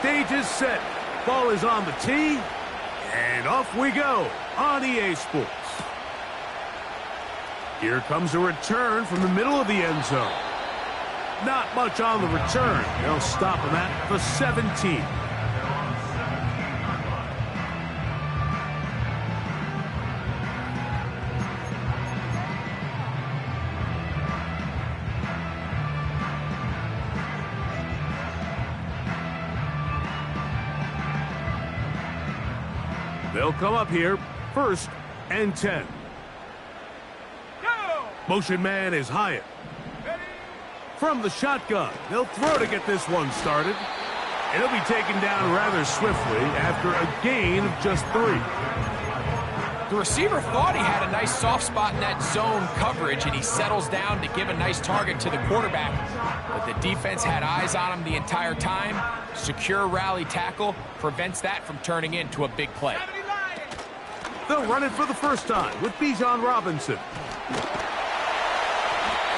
stage is set. Ball is on the tee, and off we go on EA Sports. Here comes a return from the middle of the end zone. Not much on the return. They'll stop him at the 17. They'll come up here, 1st and 10. Go! Motion man is Hyatt. Ready? From the shotgun, they'll throw to get this one started. And he'll be taken down rather swiftly after a gain of just 3. The receiver thought he had a nice soft spot in that zone coverage, and he settles down to give a nice target to the quarterback. But the defense had eyes on him the entire time. Secure rally tackle prevents that from turning into a big play. They'll run it for the first time with Bijan Robinson.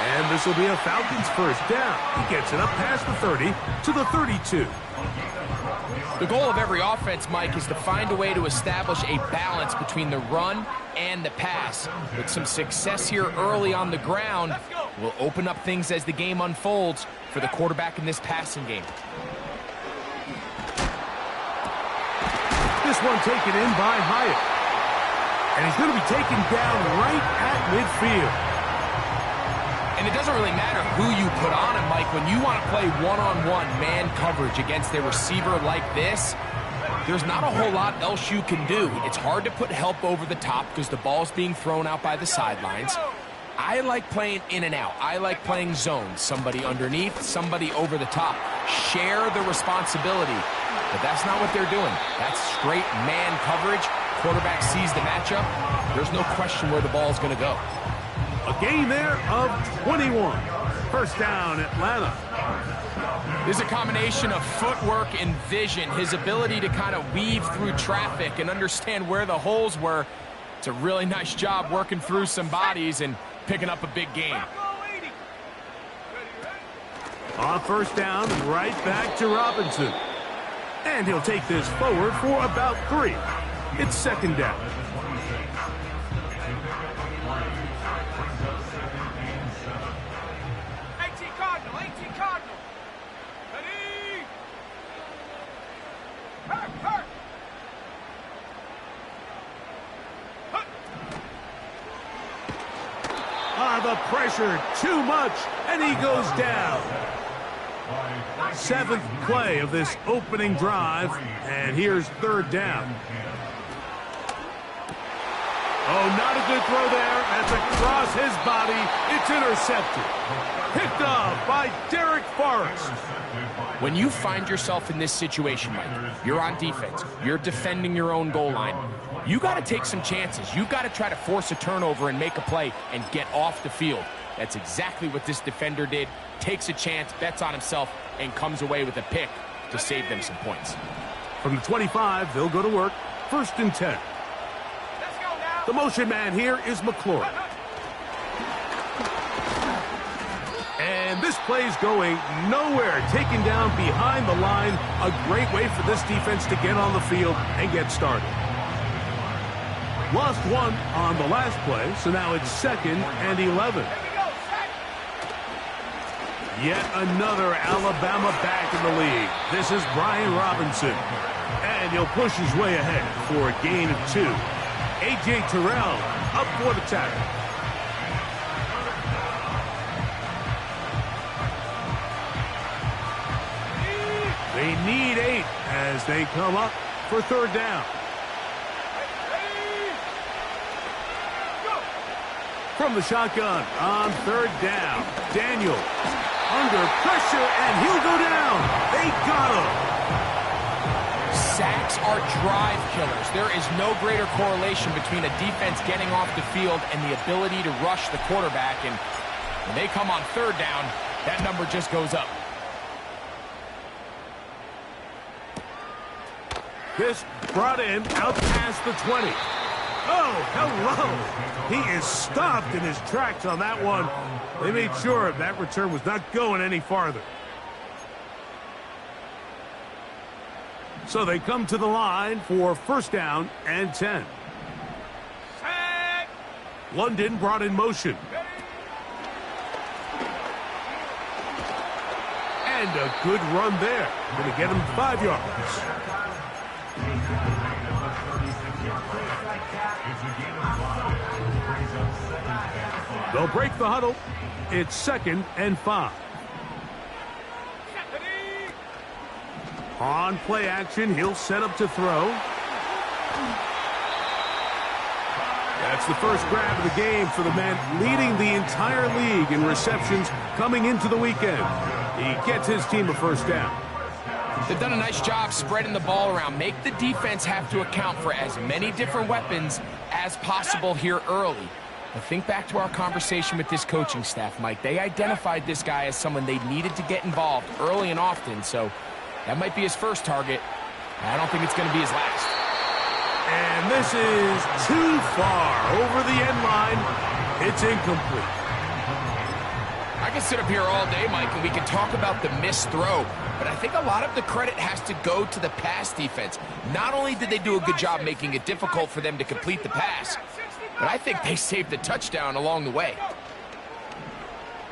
And this will be a Falcons first down. He gets it up past the 30 to the 32. The goal of every offense, Mike, is to find a way to establish a balance between the run and the pass. With some success here early on the ground, will open up things as the game unfolds for the quarterback in this passing game. This one taken in by Hyatt. And he's going to be taken down right at midfield. And it doesn't really matter who you put on him, Mike. When you want to play one-on-one man coverage against a receiver like this, there's not a whole lot else you can do. It's hard to put help over the top because the ball's being thrown out by the sidelines. I like playing in and out. I like playing zone. Somebody underneath, somebody over the top. Share the responsibility. But that's not what they're doing. That's straight man coverage. Quarterback sees the matchup. There's no question where the ball's going to go. A gain there of 21. First down, Atlanta. There's a combination of footwork and vision. His ability to kind of weave through traffic and understand where the holes were. It's a really nice job working through some bodies and picking up a big gain. On first down, right back to Robinson. And he'll take this forward for about 3. It's second down. The pressure too much, and he goes down. 7th play of this opening drive, and here's 3rd down. Oh, not a good throw there. That's across his body. It's intercepted. Picked off by Derek Forrest. When you find yourself in this situation, Mike, you're on defense. You're defending your own goal line. You got to take some chances. You got to try to force a turnover and make a play and get off the field. That's exactly what this defender did. Takes a chance, bets on himself, and comes away with a pick to save them some points. From the 25, they'll go to work. 1st and 10. The motion man here is McLaurin. And this play's going nowhere. Taken down behind the line. A great way for this defense to get on the field and get started. Lost 1 on the last play, so now it's 2nd and 11. Yet another Alabama back in the league. This is Brian Robinson. And he'll push his way ahead for a gain of 2. A.J. Terrell up for the tackle. They need 8 as they come up for 3rd down. From the shotgun on 3rd down, Daniel under pressure, and he'll go down. They got him. Sacks are drive killers. There is no greater correlation between a defense getting off the field and the ability to rush the quarterback. And when they come on 3rd down, that number just goes up. This brought in out past the 20. Oh, hello. He is stopped in his tracks on that one. They made sure that return was not going any farther. So they come to the line for first down and 10. London brought in motion. And a good run there. Going to get him 5 yards. They'll break the huddle. It's 2nd and 5. On play action, he'll set up to throw. That's the first grab of the game for the man leading the entire league in receptions coming into the weekend. He gets his team a first down. They've done a nice job spreading the ball around. Make the defense have to account for as many different weapons as possible here early. Now think back to our conversation with this coaching staff, Mike. They identified this guy as someone they needed to get involved early and often, so that might be his first target. I don't think it's going to be his last. And this is too far over the end line. It's incomplete. I can sit up here all day, Mike, and we can talk about the missed throw, but I think a lot of the credit has to go to the pass defense. Not only did they do a good job making it difficult for them to complete the pass, but I think they saved the touchdown along the way.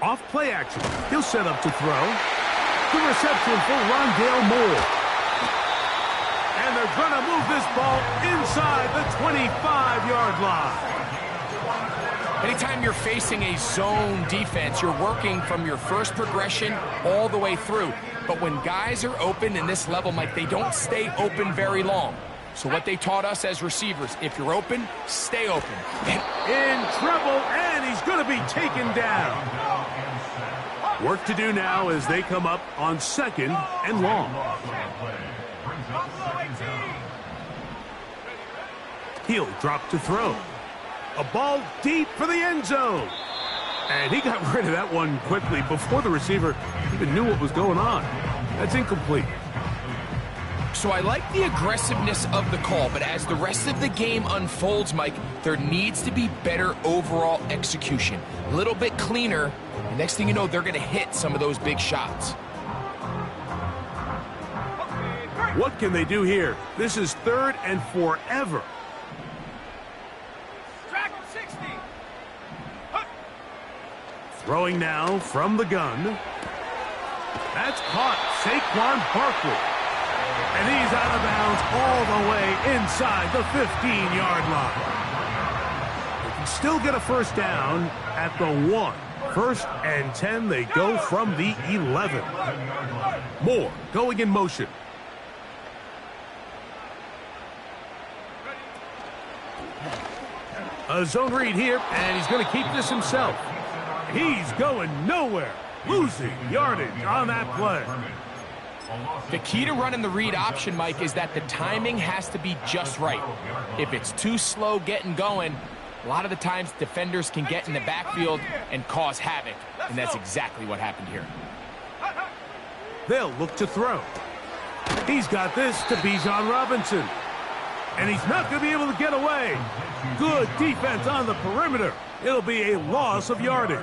Off play action. He'll set up to throw. The reception for Rondale Moore. And they're going to move this ball inside the 25-yard line. Anytime you're facing a zone defense, you're working from your first progression all the way through. But when guys are open in this level, Mike, they don't stay open very long. So what they taught us as receivers, if you're open, stay open. In trouble, and he's going to be taken down. Work to do now as they come up on 2nd and long. He'll drop to throw. A ball deep for the end zone. And he got rid of that one quickly before the receiver even knew what was going on. That's incomplete. So I like the aggressiveness of the call, but as the rest of the game unfolds, Mike, there needs to be better overall execution. A little bit cleaner. The next thing you know, they're going to hit some of those big shots. What can they do here? This is 3rd and forever. Throwing now from the gun. That's caught. Saquon Barkley. And he's out of bounds all the way inside the 15-yard line. They can still get a first down at the 1. 1st and 10, they go from the 11. Moore going in motion. A zone read here, and he's going to keep this himself. He's going nowhere. Losing yardage on that play. The key to running the read option, Mike, is that the timing has to be just right. If it's too slow getting going, a lot of the times defenders can get in the backfield and cause havoc, and that's exactly what happened here. They'll look to throw. He's got this to Bijan Robinson. And he's not going to be able to get away. Good defense on the perimeter. It'll be a loss of yardage.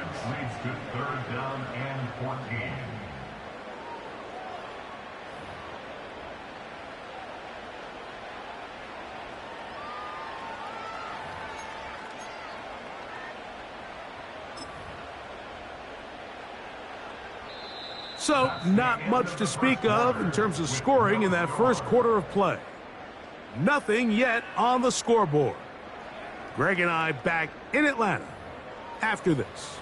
So, not much to speak of in terms of scoring in that first quarter of play. Nothing yet on the scoreboard. Greg and I back in Atlanta after this.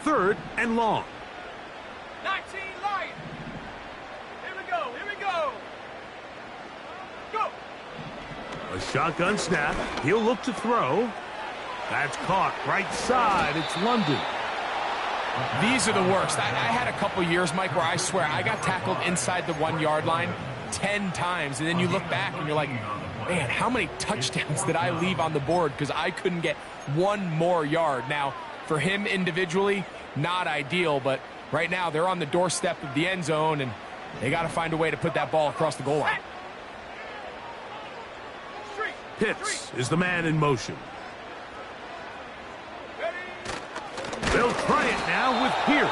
Third and long. 19 Lions. Here we go. Here we go. Go. A shotgun snap. He'll look to throw. That's caught right side. It's London. These are the worst. I had a couple years, Mike, where I swear I got tackled inside the 1-yard line 10 times, and then you look back and you're like, man, how many touchdowns did I leave on the board because I couldn't get one more yard? Now, for him individually, not ideal, but right now they're on the doorstep of the end zone, and they got to find a way to put that ball across the goal line. Pitts is the man in motion. He'll try it now with Pierce.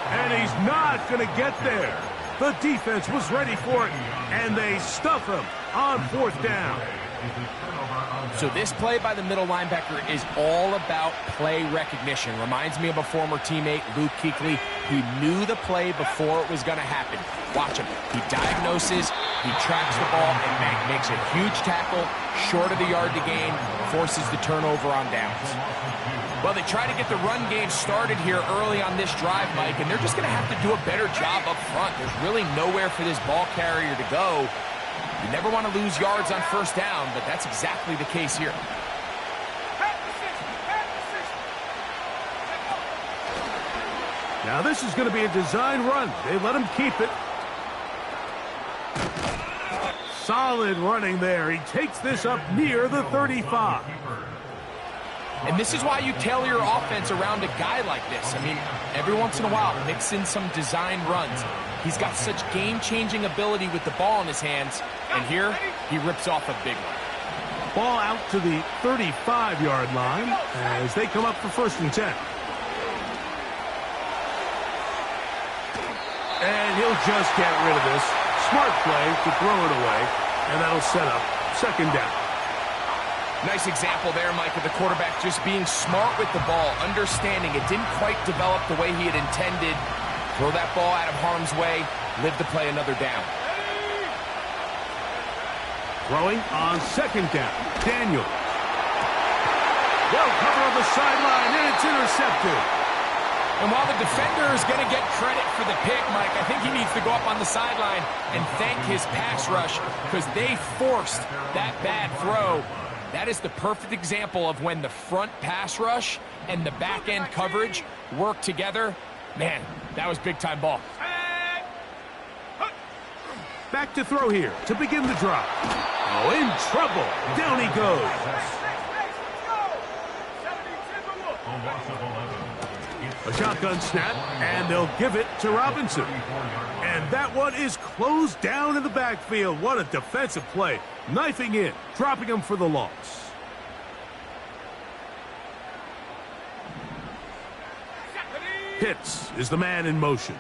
And he's not going to get there. The defense was ready for it, and they stuff him on 4th down. So this play by the middle linebacker is all about play recognition. Reminds me of a former teammate, Luke Kuechly. He knew the play before it was going to happen. Watch him. He diagnoses, he tracks the ball, and makes a huge tackle, short of the yard to gain, forces the turnover on downs. Well, they try to get the run game started here early on this drive, Mike, and they're just going to have to do a better job up front. There's really nowhere for this ball carrier to go. You never want to lose yards on 1st down, but that's exactly the case here. Now this is going to be a design run. They let him keep it. Solid running there. He takes this up near the 35. And this is why you tailor your offense around a guy like this. I mean, every once in a while, mix in some design runs. He's got such game-changing ability with the ball in his hands. And here, he rips off a big one. Ball out to the 35-yard line as they come up for 1st and 10. And he'll just get rid of this. Smart play to throw it away, and that'll set up 2nd down. Nice example there, Mike, of the quarterback just being smart with the ball, understanding it didn't quite develop the way he had intended. Throw that ball out of harm's way, live to play another down. Throwing on 2nd down, Daniel. Well covered on the sideline, and it's intercepted. And while the defender is going to get credit for the pick, Mike, I think he needs to go up on the sideline and thank his pass rush because they forced that bad throw. That is the perfect example of when the front pass rush and the back end coverage work together. Man, that was big-time ball. Back to throw here to begin the drive. Oh, in trouble. Down he goes. A shotgun snap, and they'll give it to Robinson. And that one is closed down in the backfield. What a defensive play. Knifing in, dropping him for the loss. Pitts is the man in motion.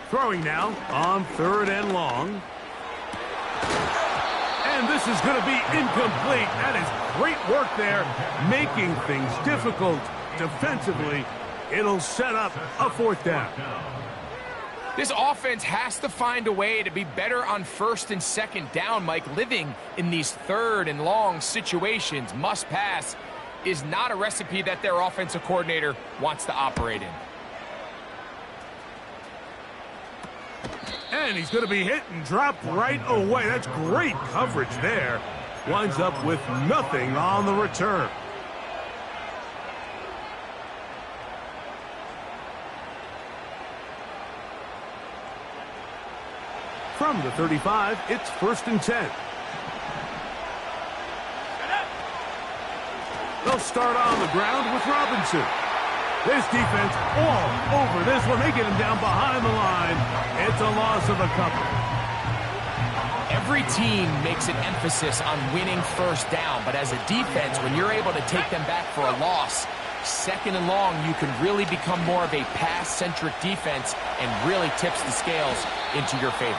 Throwing now on 3rd and long. And this is going to be incomplete. That is great work there, making things difficult defensively. It'll set up a 4th down. This offense has to find a way to be better on 1st and 2nd down, Mike. Living in these 3rd and long situations, must pass, is not a recipe that their offensive coordinator wants to operate in. And he's going to be hit and dropped right away. That's great coverage there. Winds up with nothing on the return. From the 35, it's 1st and 10. They'll start on the ground with Robinson. This defense all over this one. They get him down behind the line. It's a loss of a couple. Every team makes an emphasis on winning 1st down, but as a defense, when you're able to take them back for a loss, 2nd and long, you can really become more of a pass-centric defense and really tips the scales into your favor.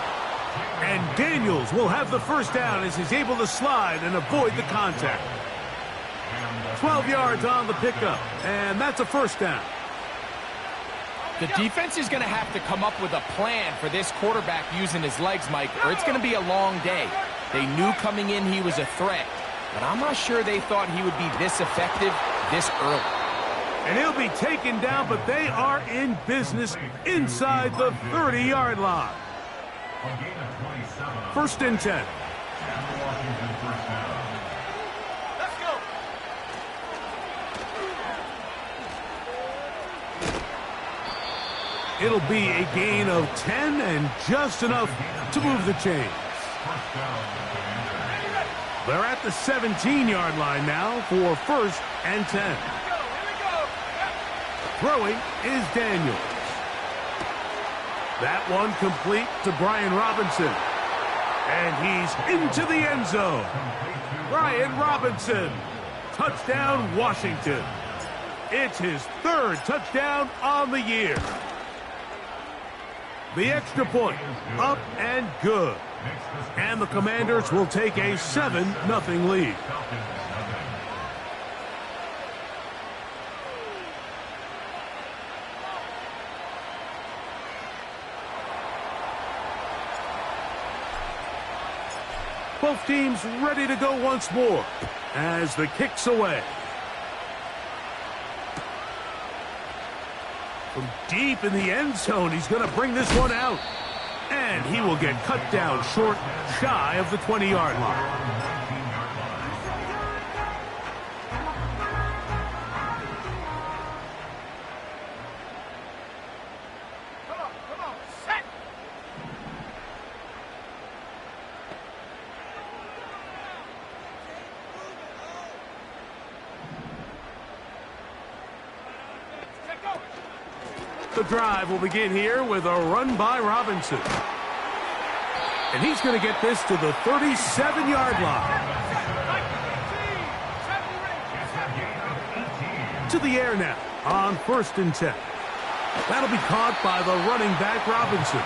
And Daniels will have the 1st down as he's able to slide and avoid the contact. 12 yards on the pickup, and that's a 1st down. The defense is going to have to come up with a plan for this quarterback using his legs, Mike, or it's going to be a long day. They knew coming in he was a threat, but I'm not sure they thought he would be this effective this early. And he'll be taken down, but they are in business inside the 30-yard line. 1st and 10. It'll be a gain of 10 and just enough to move the chains. They're at the 17-yard line now for 1st and 10. Throwing is Daniels. That one complete to Brian Robinson. And he's into the end zone. Brian Robinson. Touchdown, Washington. It's his third touchdown on the year. The extra point, up and good. And the Commanders will take a 7-0 lead. Both teams ready to go once more as the kick's away. From deep in the end zone, he's going to bring this one out. And he will get cut down short, shy of the 20-yard line. The drive will begin here with a run by Robinson. And he's going to get this to the 37-yard line. To the air now on 1st and 10. That'll be caught by the running back Robinson.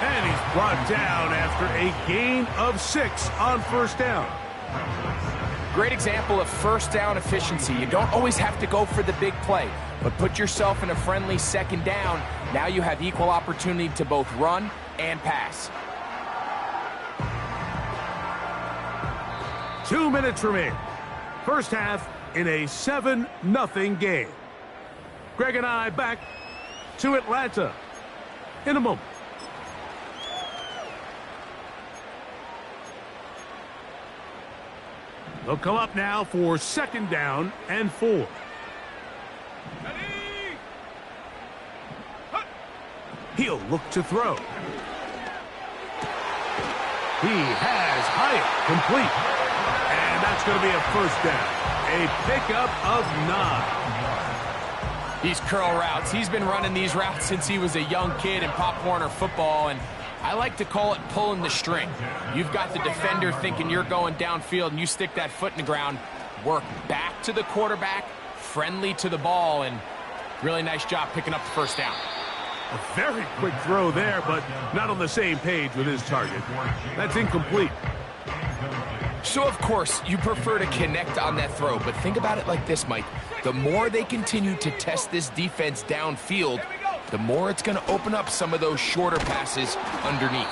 And he's brought down after a gain of 6 on 1st down. Great example of 1st down efficiency. You don't always have to go for the big play, but put yourself in a friendly 2nd down. Now you have equal opportunity to both run and pass. 2 minutes remain. First half in a 7-0 game. Greg and I back to Atlanta in a moment. They'll come up now for 2nd down and 4. He'll look to throw. He has Hyatt complete. And that's going to be a 1st down. A pickup of 9. These curl routes. He's been running these routes since he was a young kid in Pop Warner football, and I like to call it pulling the string. You've got the defender thinking you're going downfield, and you stick that foot in the ground, work back to the quarterback, friendly to the ball, and really nice job picking up the 1st down. A very quick throw there, but not on the same page with his target. That's incomplete. So, of course, you prefer to connect on that throw, but think about it like this, Mike. The more they continue to test this defense downfield, the more it's going to open up some of those shorter passes underneath.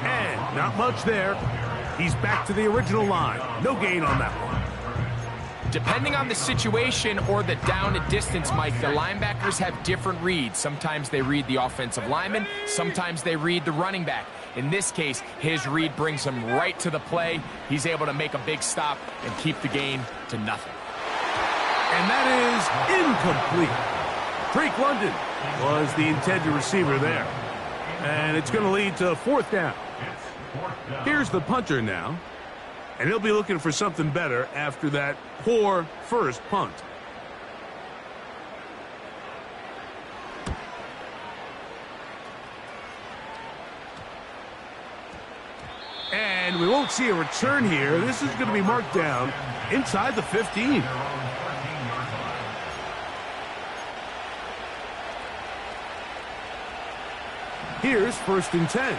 And not much there. He's back to the original line. No gain on that one. Depending on the situation or the down and distance, Mike, the linebackers have different reads. Sometimes they read the offensive lineman. Sometimes they read the running back. In this case, his read brings him right to the play. He's able to make a big stop and keep the gain to nothing. And that is incomplete. Drake London was the intended receiver there. And it's going to lead to 4th down. Here's the punter now. And he'll be looking for something better after that poor first punt. And we won't see a return here. This is going to be marked down inside the 15. Here's 1st and 10.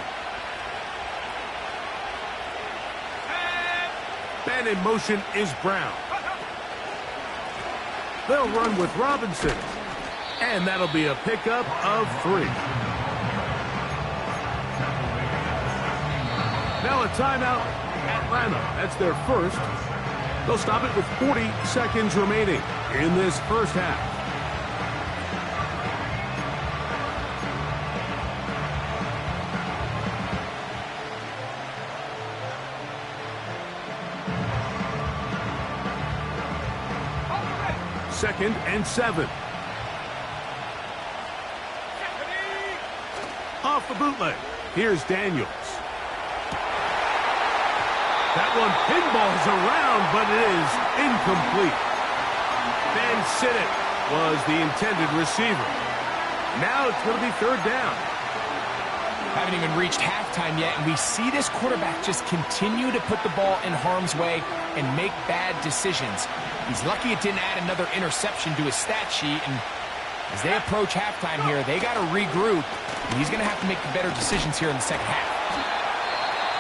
And in motion is Brown. They'll run with Robinson. And that'll be a pickup of 3. Now a timeout, Atlanta. That's their first. They'll stop it with 40 seconds remaining in this first half. Second and 7. Off the bootleg. Here's Daniels. That one pinballs around, but it is incomplete. Van Sinnott was the intended receiver. Now it's going to be 3rd down. Haven't even reached halftime yet, and we see this quarterback just continue to put the ball in harm's way and make bad decisions. He's lucky it didn't add another interception to his stat sheet, and as they approach halftime here, they got to regroup, and he's going to have to make the better decisions here in the second half.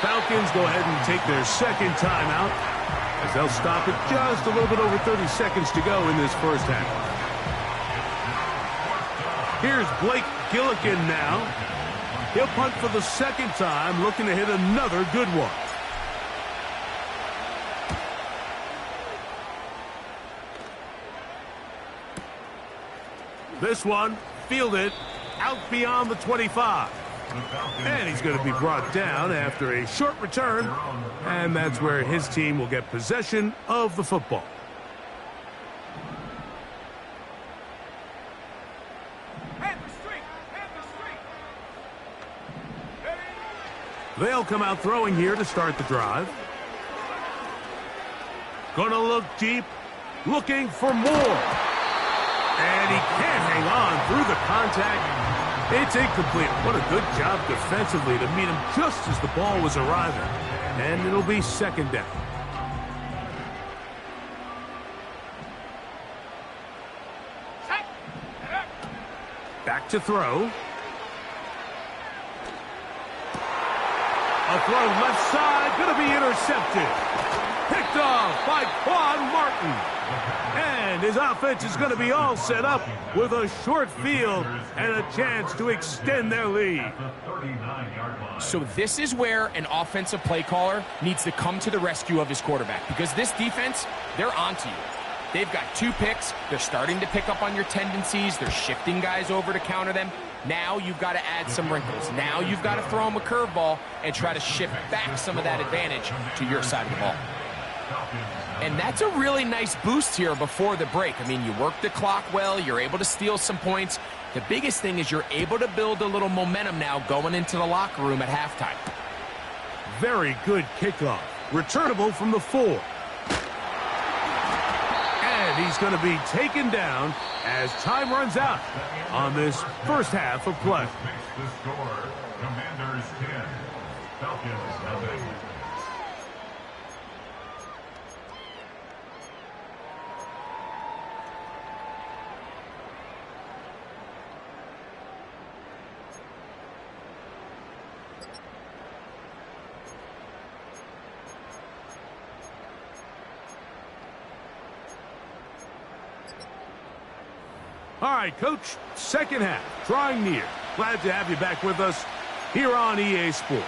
Falcons go ahead and take their second timeout as they'll stop it just a little bit over 30 seconds to go in this first half. Here's Blake Gillikin now. He'll punt for the second time, looking to hit another good one. This one, fielded, out beyond the 25. And he's going to be brought down after a short return, and that's where his team will get possession of the football. They'll come out throwing here to start the drive. Gonna look deep, looking for more. And he can't hang on through the contact. It's incomplete. What a good job defensively to meet him just as the ball was arriving. And it'll be second down. Back to throw. A throw left side, going to be intercepted. Picked off by Quan Martin. And his offense is going to be all set up with a short field and a chance to extend their lead. So this is where an offensive play caller needs to come to the rescue of his quarterback, because this defense, they're onto you. They've got 2 picks. They're starting to pick up on your tendencies. They're shifting guys over to counter them. Now you've got to add some wrinkles. Now you've got to throw them a curveball and try to shift back some of that advantage to your side of the ball. And that's a really nice boost here before the break. I mean, you work the clock well. You're able to steal some points. The biggest thing is you're able to build a little momentum now going into the locker room at halftime. Very good kickoff. Returnable from the 4. And he's going to be taken down as time runs out on this first half of play. The score, Commanders 10, Falcons nothing. All right, Coach, second half, drawing near. Glad to have you back with us here on EA Sports.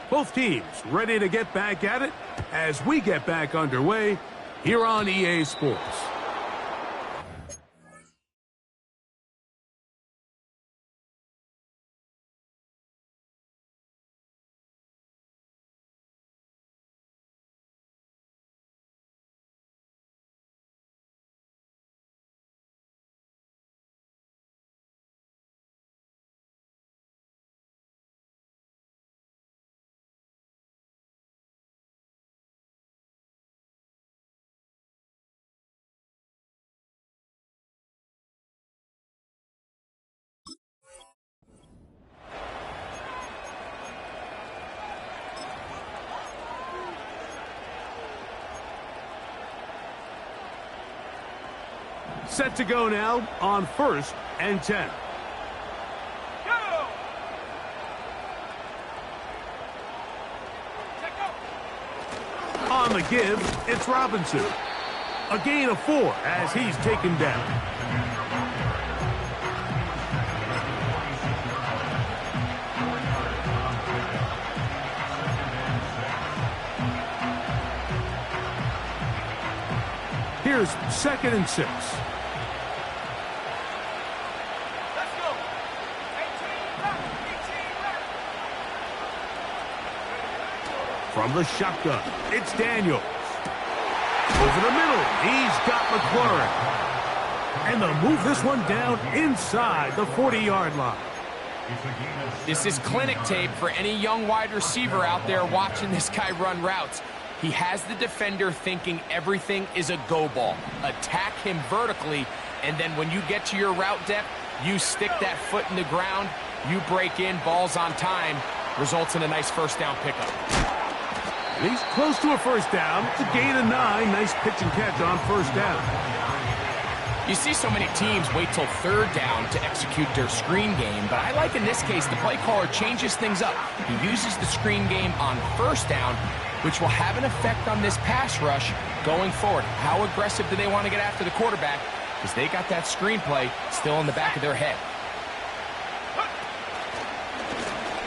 Both teams ready to get back at it as we get back underway here on EA Sports. Set to go now on 1st and 10. Go! On the give, it's Robinson. A gain of 4 as he's taken down. Here's 2nd and 6. Let's go. 18 left. From the shotgun, it's Daniels. Over the middle, he's got McLaurin. And they'll move this one down inside the 40-yard line. This is clinic tape for any young wide receiver out there watching this guy run routes. He has the defender thinking everything is a go ball. Attack him vertically, and then when you get to your route depth, you stick that foot in the ground, you break in, ball's on time, results in a nice first down pickup. And he's close to a first down. It's a gain of 9. Nice pitch and catch on first down. You see so many teams wait till third down to execute their screen game, but I like in this case the play caller changes things up. He uses the screen game on first down, which will have an effect on this pass rush going forward. How aggressive do they want to get after the quarterback? Because they got that screen play still in the back of their head.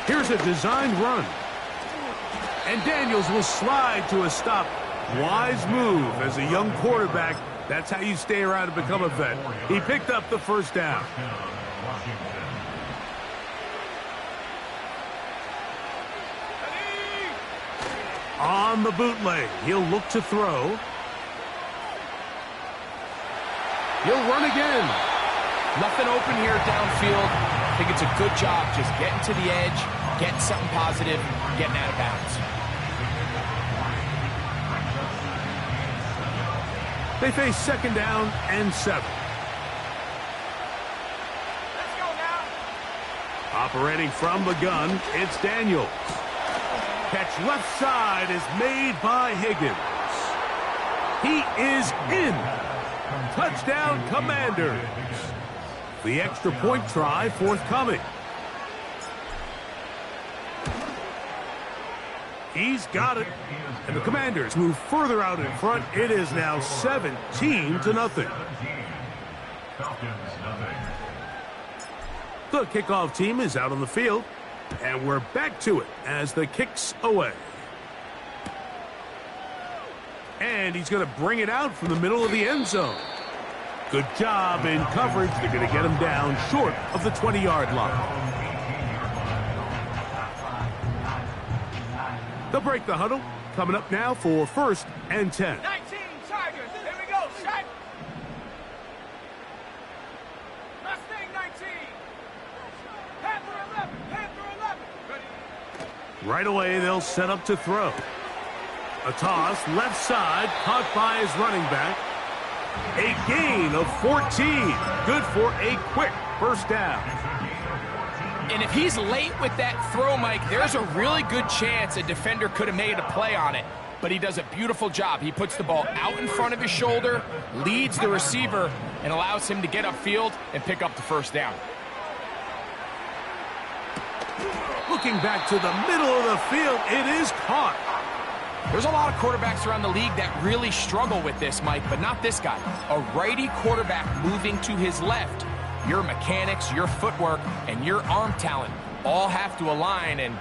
Here's a designed run. And Daniels will slide to a stop. Wise move as a young quarterback. That's how you stay around and become a vet. He picked up the first down. On the bootleg, he'll look to throw. He'll run again. Nothing open here downfield. I think it's a good job just getting to the edge, getting something positive, getting out of bounds. They face second down and 7. Let's go now. Operating from the gun, it's Daniels. Catch left side is made by Higgins. He is in. Touchdown, Commanders. The extra point try forthcoming. He's got it. And the Commanders move further out in front. It is now 17-0. The kickoff team is out on the field. And we're back to it as the kick's away. And he's going to bring it out from the middle of the end zone. Good job in coverage. They're going to get him down short of the 20-yard line. They'll break the huddle. Coming up now for 1st and 10. 19 Tigers. Here we go. Shot. Mustang 19. Panther 11. Panther 11. Ready. Right away, they'll set up to throw. A toss, left side, caught by his running back. A gain of 14. Good for a quick first down. And if he's late with that throw, Mike, there's a really good chance a defender could have made a play on it. But he does a beautiful job. He puts the ball out in front of his shoulder, leads the receiver, and allows him to get upfield and pick up the first down. Looking back to the middle of the field, it is caught. There's a lot of quarterbacks around the league that really struggle with this, Mike, but not this guy. A righty quarterback moving to his left. Your mechanics, your footwork, and your arm talent all have to align, and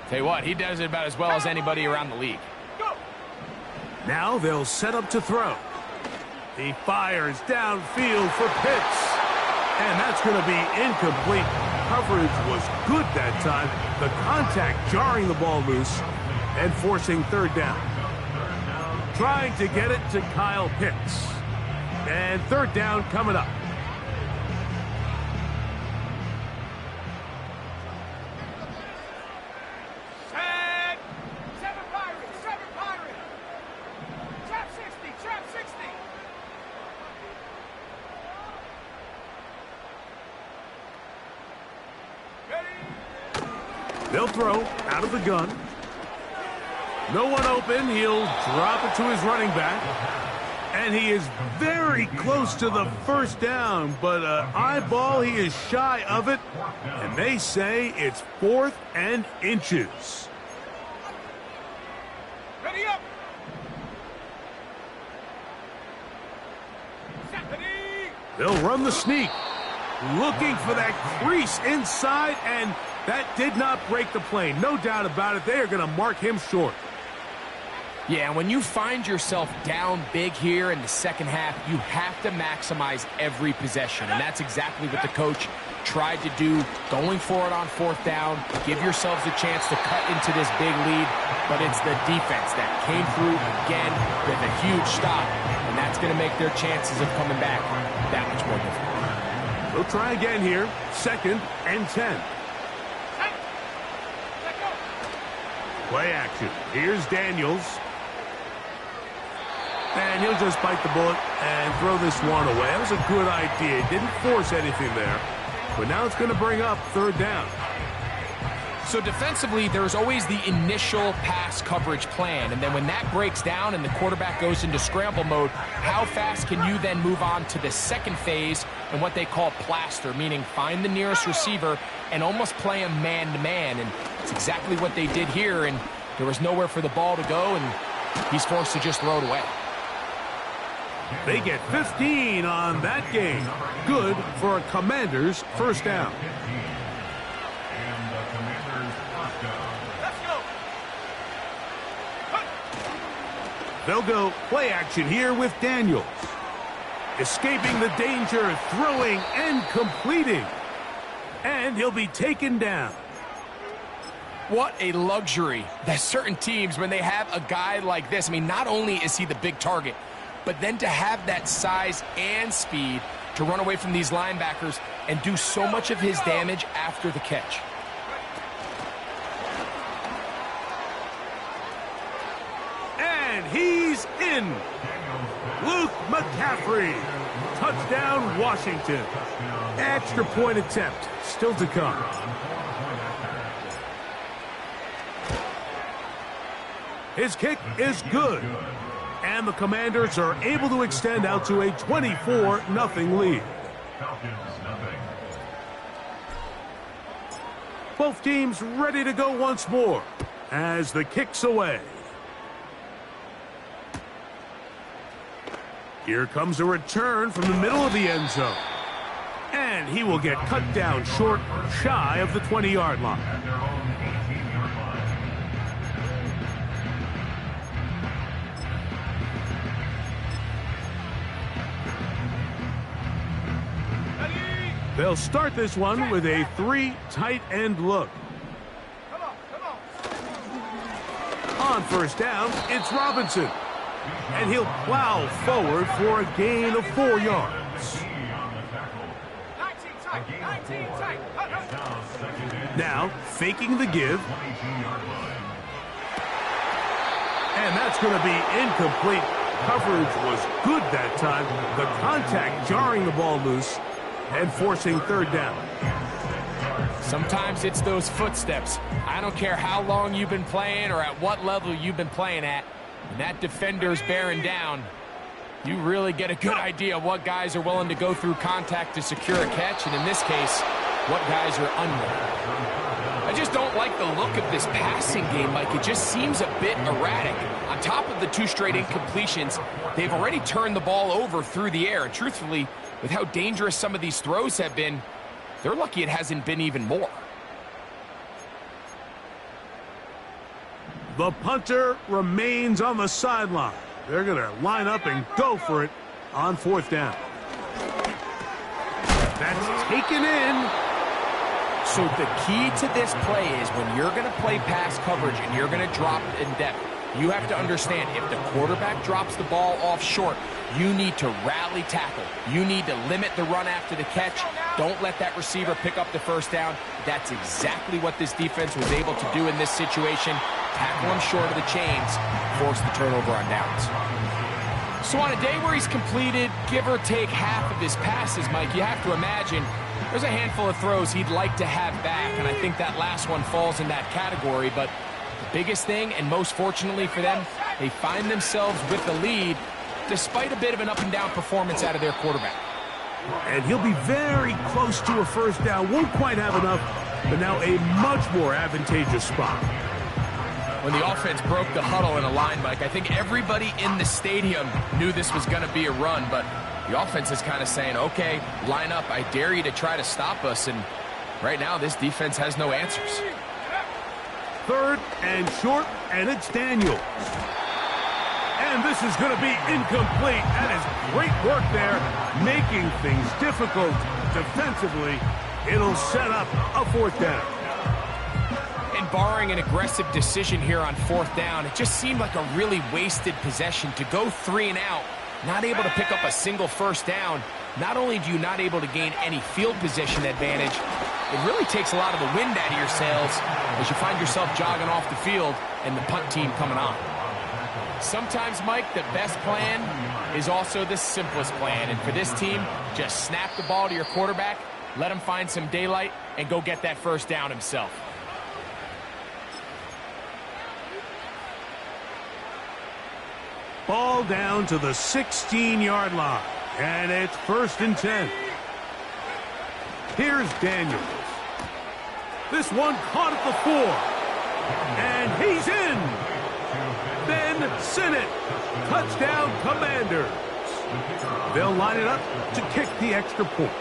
tell you what, he does it about as well as anybody around the league. Now they'll set up to throw. He fires downfield for Pitts. And that's going to be incomplete. Coverage was good that time. The contact jarring the ball loose and forcing third down. Trying to get it to Kyle Pitts. And third down coming up. Set. 7 Pirates. 7 Pirates. Trap 60. Trap 60. Ready. They'll throw out of the gun. No one open. He'll drop it to his running back. And he is very close to the first down, but eyeball, he is shy of it. And they say it's 4th and inches. Ready up. Set. Ready. They'll run the sneak. Looking for that crease inside, and that did not break the play. No doubt about it. They are going to mark him short. Yeah, when you find yourself down big here in the second half, you have to maximize every possession. And that's exactly what the coach tried to do, going for it on 4th down. Give yourselves a chance to cut into this big lead. But it's the defense that came through again with a huge stop. And that's going to make their chances of coming back that much more difficult. They'll try again here. 2nd and 10. Set. Let go. Play action. Here's Daniels. And he'll just bite the bullet and throw this one away. That was a good idea. Didn't force anything there. But now it's going to bring up third down. So defensively, there's always the initial pass coverage plan. And then when that breaks down and the quarterback goes into scramble mode, how fast can you then move on to the second phase and what they call plaster, meaning find the nearest receiver and almost play him man-to-man. And it's exactly what they did here. And there was nowhere for the ball to go, and he's forced to just throw it away. They get 15 on that game. Good for a Commanders first down. And the Commanders' first down. Let's go. They'll go play action here with Daniels. Escaping the danger, throwing and completing. And he'll be taken down. What a luxury that certain teams, when they have a guy like this, I mean, not only is he the big target, but then to have that size and speed to run away from these linebackers and do so much of his damage after the catch. And he's in. Luke McCaffrey. Touchdown, Washington. Extra point attempt still to come. His kick is good. And the Commanders are able to extend out to a 24-0 lead. Falcons, nothing. Both teams ready to go once more as the kick's away. Here comes a return from the middle of the end zone. And he will get cut down short, shy of the 20-yard line. At their own 18-yard line. They'll start this one with a 3 tight end look. Come on, come on. On first down, it's Robinson. And he'll plow forward for a gain of 4 yards. 19 tight, 19 tight. Now second and Now, faking the give. 22-yard line. And that's going to be incomplete. Coverage was good that time. The contact jarring the ball loose and forcing third down. Sometimes it's those footsteps. I don't care how long you've been playing or at what level you've been playing at. When that defender's bearing down, you really get a good idea of what guys are willing to go through contact to secure a catch, and in this case, what guys are unwilling. I just don't like the look of this passing game, Mike. It just seems a bit erratic. On top of the 2 straight incompletions, they've already turned the ball over through the air, and truthfully, with how dangerous some of these throws have been, they're lucky it hasn't been even more. The punter remains on the sideline. They're going to line up and go for it on fourth down. That's taken in. So the key to this play is when you're going to play pass coverage and you're going to drop in depth, you have to understand if the quarterback drops the ball off short, you need to rally tackle. You need to limit the run after the catch. Don't let that receiver pick up the first down. That's exactly what this defense was able to do in this situation. Tackle him short of the chains, force the turnover on downs. So on a day where he's completed, give or take half of his passes, Mike, you have to imagine there's a handful of throws he'd like to have back, and I think that last one falls in that category. But the biggest thing, and most fortunately for them, they find themselves with the lead despite a bit of an up-and-down performance out of their quarterback. And he'll be very close to a first down. Won't quite have enough, but now a much more advantageous spot. When the offense broke the huddle in a line, Mike, I think everybody in the stadium knew this was going to be a run, but the offense is kind of saying, okay, line up, I dare you to try to stop us, and right now this defense has no answers. Third and short, and it's Daniels. And this is going to be incomplete. That is great work there, making things difficult defensively. It'll set up a fourth down. And barring an aggressive decision here on fourth down, it just seemed like a really wasted possession to go 3 and out, not able to pick up a single first down. Not only do you not able to gain any field position advantage, it really takes a lot of the wind out of your sails as you find yourself jogging off the field and the punt team coming on. Sometimes, Mike, the best plan is also the simplest plan. And for this team, just snap the ball to your quarterback, let him find some daylight, and go get that first down himself. Ball down to the 16-yard line, and it's 1st and 10. Here's Daniels. This one caught at the 4, and he's in. Ben Sinnott, touchdown Commanders. They'll line it up to kick the extra point.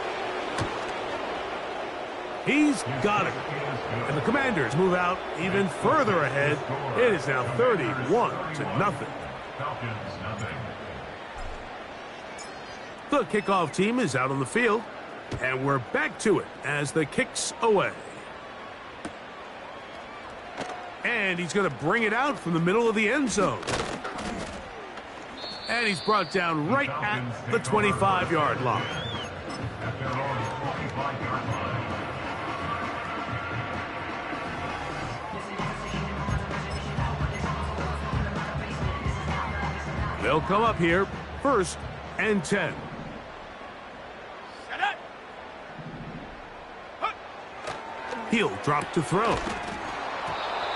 He's got it. And the Commanders move out even further ahead. It is now 31-0. The kickoff team is out on the field, and we're back to it as the kick's away. And he's going to bring it out from the middle of the end zone. And he's brought down right at the 25-yard line. They'll come up here, 1st and 10. He'll drop to throw.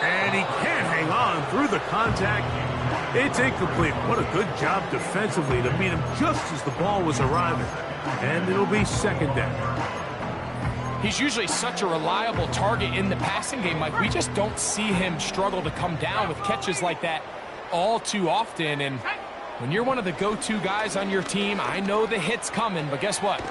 And he can't hang on through the contact. It's incomplete. What a good job defensively to beat him just as the ball was arriving. And it'll be 2nd down. He's usually such a reliable target in the passing game, Mike. We just don't see him struggle to come down with catches like that all too often. And when you're one of the go-to guys on your team, I know the hit's coming, but guess what?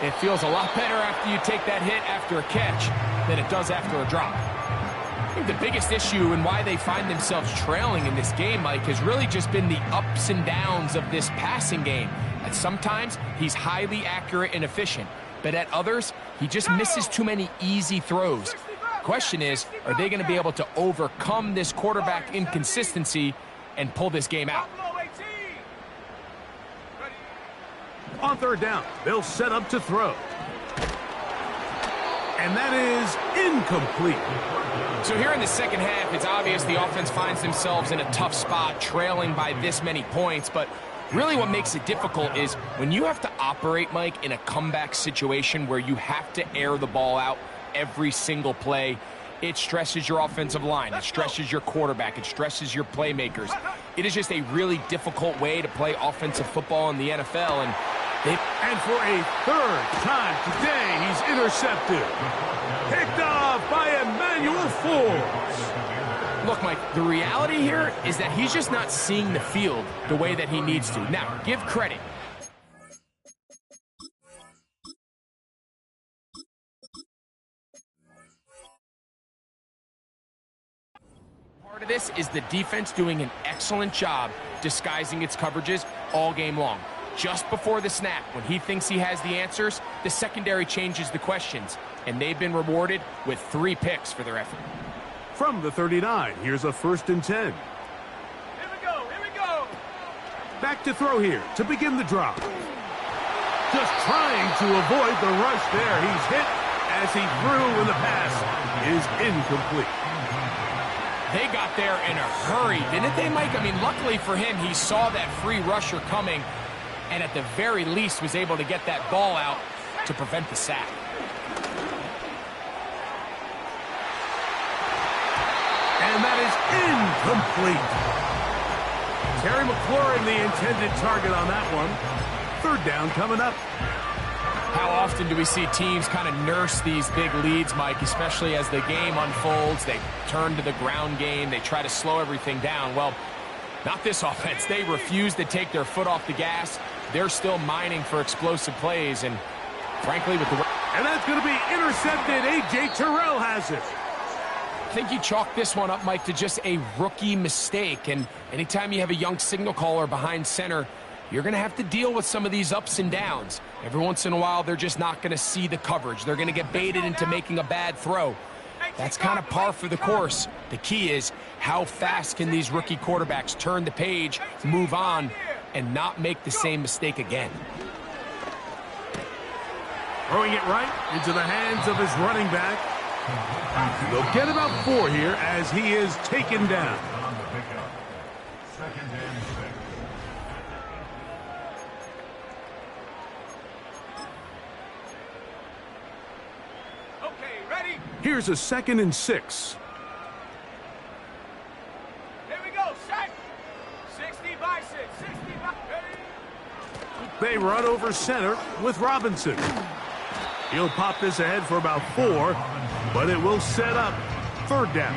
It feels a lot better after you take that hit after a catch than it does after a drop. I think the biggest issue and why they find themselves trailing in this game, Mike, has really just been the ups and downs of this passing game. At sometimes, he's highly accurate and efficient, but at others, he just misses too many easy throws. The question is, are they going to be able to overcome this quarterback inconsistency and pull this game out? On 3rd down, they'll set up to throw. And that is incomplete. So here in the second half, it's obvious the offense finds themselves in a tough spot, trailing by this many points. But really what makes it difficult is when you have to operate, Mike, in a comeback situation where you have to air the ball out every single play, it stresses your offensive line. It stresses your quarterback. It stresses your playmakers. It is just a really difficult way to play offensive football in the NFL. And for a 3rd time today, he's intercepted. Picked off by Emmanuel Forbes. Look, Mike, the reality here is that he's just not seeing the field the way that he needs to. Now, give credit. Part of this is the defense doing an excellent job disguising its coverages all game long. Just before the snap, when he thinks he has the answers, the secondary changes the questions, and they've been rewarded with 3 picks for their effort. From the 39, here's a 1st and 10. Here we go. Back to throw here to begin the drive. Just trying to avoid the rush there. He's hit as he threw when the pass is incomplete. They got there in a hurry, didn't they, Mike? I mean, luckily for him, he saw that free rusher coming, and at the very least was able to get that ball out to prevent the sack. And that is incomplete. Terry McLaurin, the intended target on that one. 3rd down coming up. How often do we see teams kind of nurse these big leads, Mike, especially as the game unfolds? They turn to the ground game. They try to slow everything down. Well, not this offense. They refuse to take their foot off the gas. They're still mining for explosive plays, and frankly, with the... And that's going to be intercepted. A.J. Terrell has it. I think you chalk this one up, Mike, to just a rookie mistake. And anytime you have a young signal caller behind center, you're going to have to deal with some of these ups and downs. Every once in a while, they're just not going to see the coverage. They're going to get baited into making a bad throw. That's kind of par for the course. The key is how fast can these rookie quarterbacks turn the page, move on, and not make the same mistake again. Throwing it right into the hands of his running back. They'll get about 4 here as he is taken down. 2nd and Here's a 2nd and 6. Here we go, set. 60 by 6, 60 by... Ready? They run over center with Robinson. He'll pop this ahead for about 4, but it will set up 3rd down.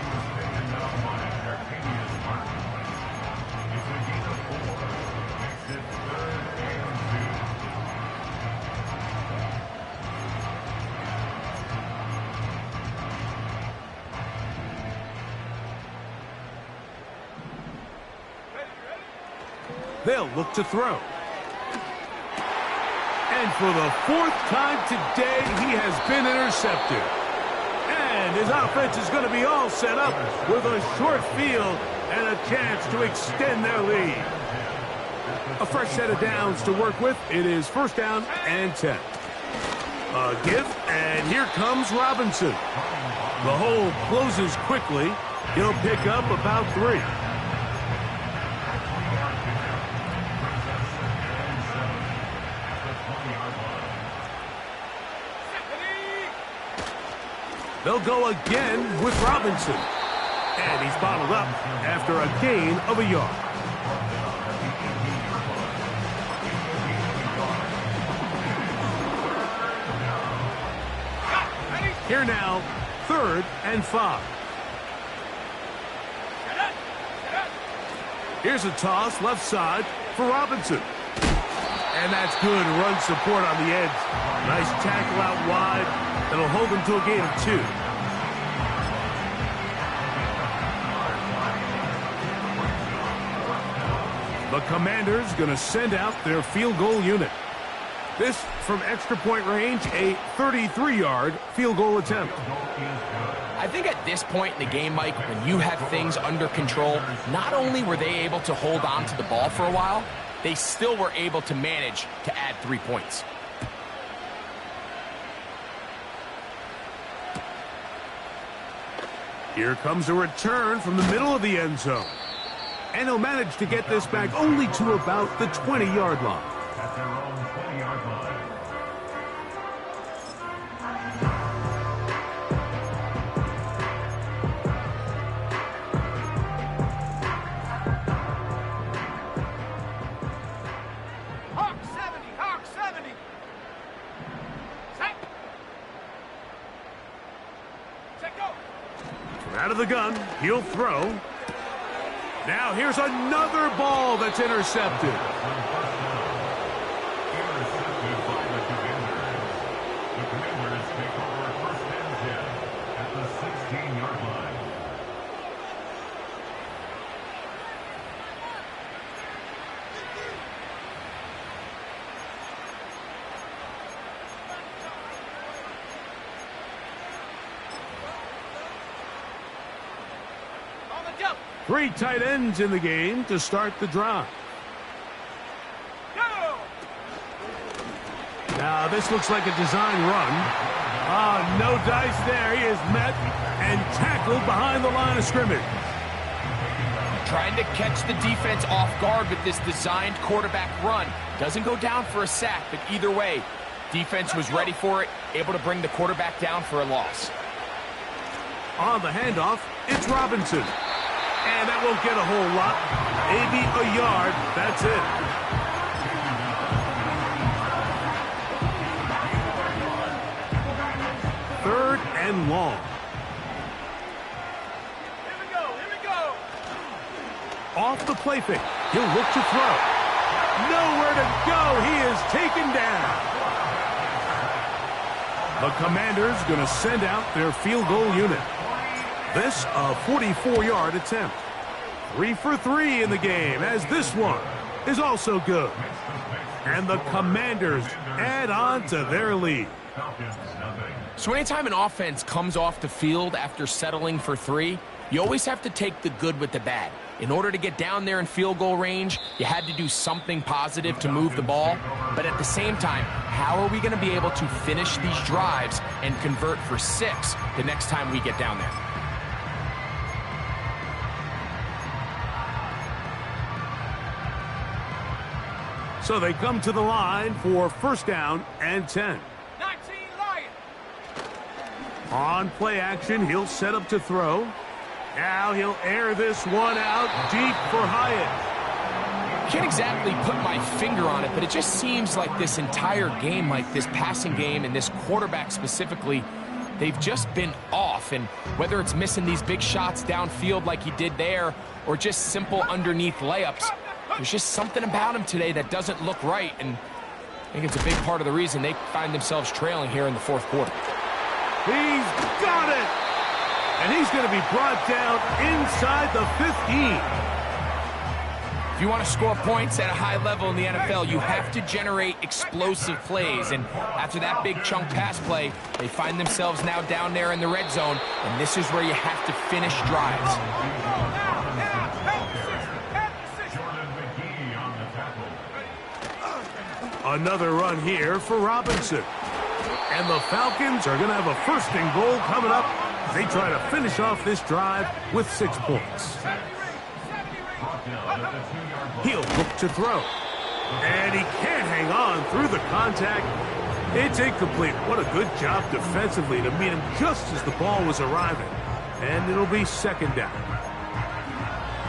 They'll look to throw. And for the 4th time today, he has been intercepted. And his offense is going to be all set up with a short field and a chance to extend their lead. A fresh set of downs to work with. It is 1st down and 10. A give, and here comes Robinson. The hole closes quickly. He'll pick up about 3. They'll go again with Robinson. And he's bottled up after a gain of a yard. Here now, 3rd and 5. Here's a toss left side for Robinson. And that's good run support on the edge. Nice tackle out wide. That'll hold them to a gain of 2. The Commanders going to send out their field goal unit. This from extra point range, a 33-yard field goal attempt. I think at this point in the game, Mike, when you have things under control, not only were they able to hold on to the ball for a while, they still were able to manage to add 3 points. Here comes a return from the middle of the end zone. And he'll manage to get this back only to about the 20-yard line. At their own 20-yard line. Hawk 70, Hawk 70. Set. Set, go. Out of the gun, he'll throw. Now here's another ball that's intercepted. Intercepted by the Commanders. The Commanders take over 1st and 10 at the 16-yard line. On the jump. 3 tight ends in the game to start the drive. Go. Now this looks like a design run. No dice there. He is met and tackled behind the line of scrimmage. Trying to catch the defense off guard with this designed quarterback run. Doesn't go down for a sack, but either way, defense was ready for it, able to bring the quarterback down for a loss. On the handoff, it's Robinson. And that won't get a whole lot. Maybe a yard. That's it. Third and long. Here we go, here we go. Off the play fake. He'll look to throw. Nowhere to go. He is taken down. The Commanders going to send out their field goal unit. This a 44-yard attempt. 3 for 3 in the game, as this one is also good. And the Commanders add on to their lead. So anytime an offense comes off the field after settling for 3, you always have to take the good with the bad. In order to get down there in field goal range, you had to do something positive to move the ball. But at the same time, how are we going to be able to finish these drives and convert for 6 the next time we get down there? So they come to the line for 1st down and 10. 19 Lions. On play action, he'll set up to throw. Now he'll air this one out deep for Hyatt. Can't exactly put my finger on it, but it just seems like this entire game, like this passing game and this quarterback specifically, they've just been off. And whether it's missing these big shots downfield like he did there or just simple underneath layups, there's just something about him today that doesn't look right. And I think it's a big part of the reason they find themselves trailing here in the fourth quarter. He's got it! And he's going to be brought down inside the 15. If you want to score points at a high level in the NFL, you have to generate explosive plays. And after that big chunk pass play, they find themselves now down there in the red zone, and this is where you have to finish drives. Another run here for Robinson. And the Falcons are going to have a first and goal coming up as they try to finish off this drive with 6 points. He'll look to throw. And he can't hang on through the contact. It's incomplete. What a good job defensively to meet him just as the ball was arriving. And it'll be second down.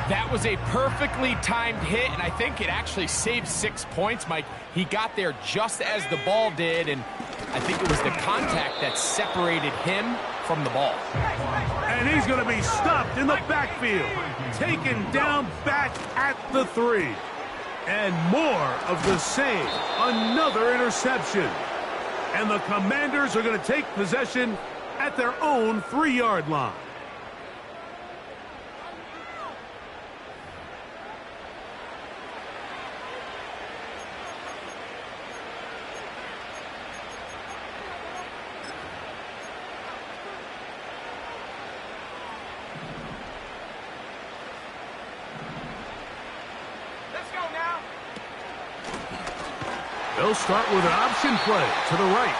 That was a perfectly timed hit, and I think it actually saved 6 points, Mike. He got there just as the ball did, and I think it was the contact that separated him from the ball. And he's going to be stopped in the backfield. Taken down back at the 3. And more of the same. Another interception. And the Commanders are going to take possession at their own 3-yard line. They'll start with an option play to the right.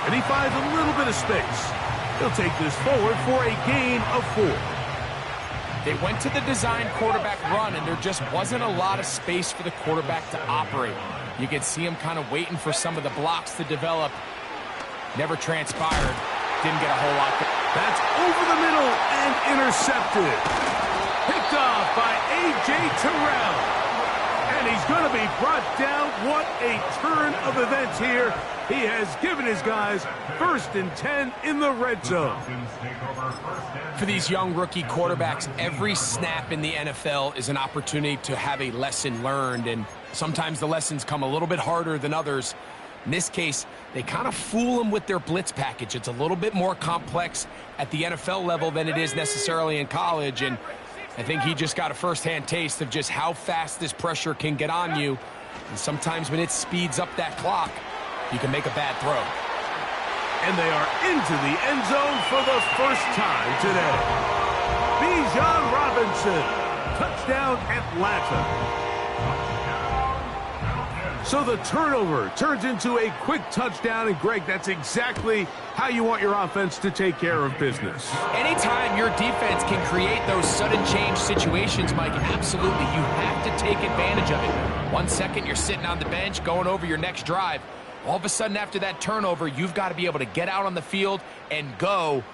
And he finds a little bit of space. He'll take this forward for a gain of 4. They went to the design quarterback run, and there just wasn't a lot of space for the quarterback to operate. You could see him kind of waiting for some of the blocks to develop. Never transpired. Didn't get a whole lot. That's over the middle and intercepted. Picked off by A.J. Terrell. And he's going to be brought down. What a turn of events here. He has given his guys 1st and 10 in the red zone. For these young rookie quarterbacks, every snap in the NFL is an opportunity to have a lesson learned, and sometimes the lessons come a little bit harder than others. In this case, they kind of fool them with their blitz package. It's a little bit more complex at the NFL level than it is necessarily in college, and I think he just got a first-hand taste of just how fast this pressure can get on you. And sometimes when it speeds up that clock, you can make a bad throw. And they are into the end zone for the first time today. Bijan Robinson, touchdown Atlanta. So the turnover turns into a quick touchdown, and Greg, that's exactly how you want your offense to take care of business. Anytime your defense can create those sudden change situations, Mike, absolutely, you have to take advantage of it. 1 second, you're sitting on the bench, going over your next drive. All of a sudden, after that turnover, you've got to be able to get out on the field and go.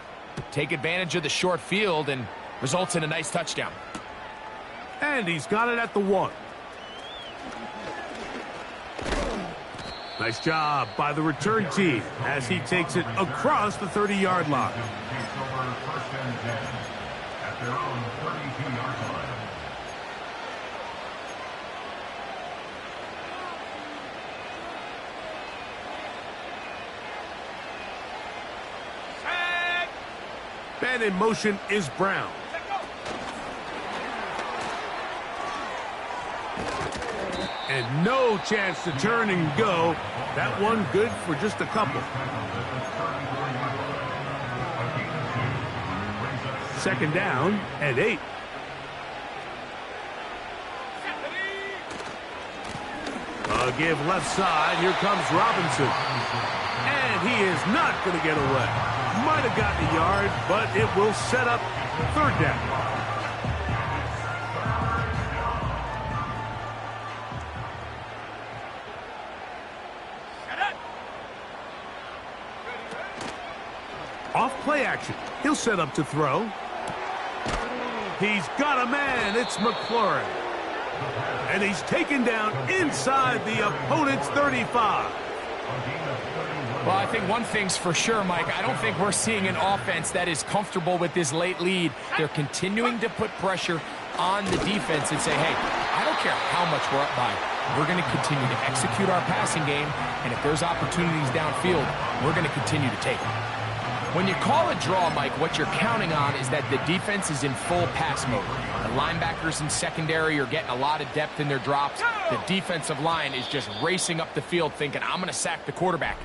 Take advantage of the short field, and results in a nice touchdown. And he's got it at the 1. Nice job by the return team as he takes it across the 30-yard line. Man in motion is Brown. And no chance to turn and go. That one good for just a couple. Second down and 8. A give left side. Here comes Robinson. And he is not going to get away. Might have gotten a yard, but it will set up third down. Off play action. He'll set up to throw. He's got a man. It's McLaurin. And he's taken down inside the opponent's 35. Well, I think one thing's for sure, Mike. I don't think we're seeing an offense that is comfortable with this late lead. They're continuing to put pressure on the defense and say, hey, I don't care how much we're up by. We're going to continue to execute our passing game, and if there's opportunities downfield, we're going to continue to take them. When you call a draw, Mike, what you're counting on is that the defense is in full pass mode. The linebackers in secondary are getting a lot of depth in their drops. The defensive line is just racing up the field thinking, I'm going to sack the quarterback.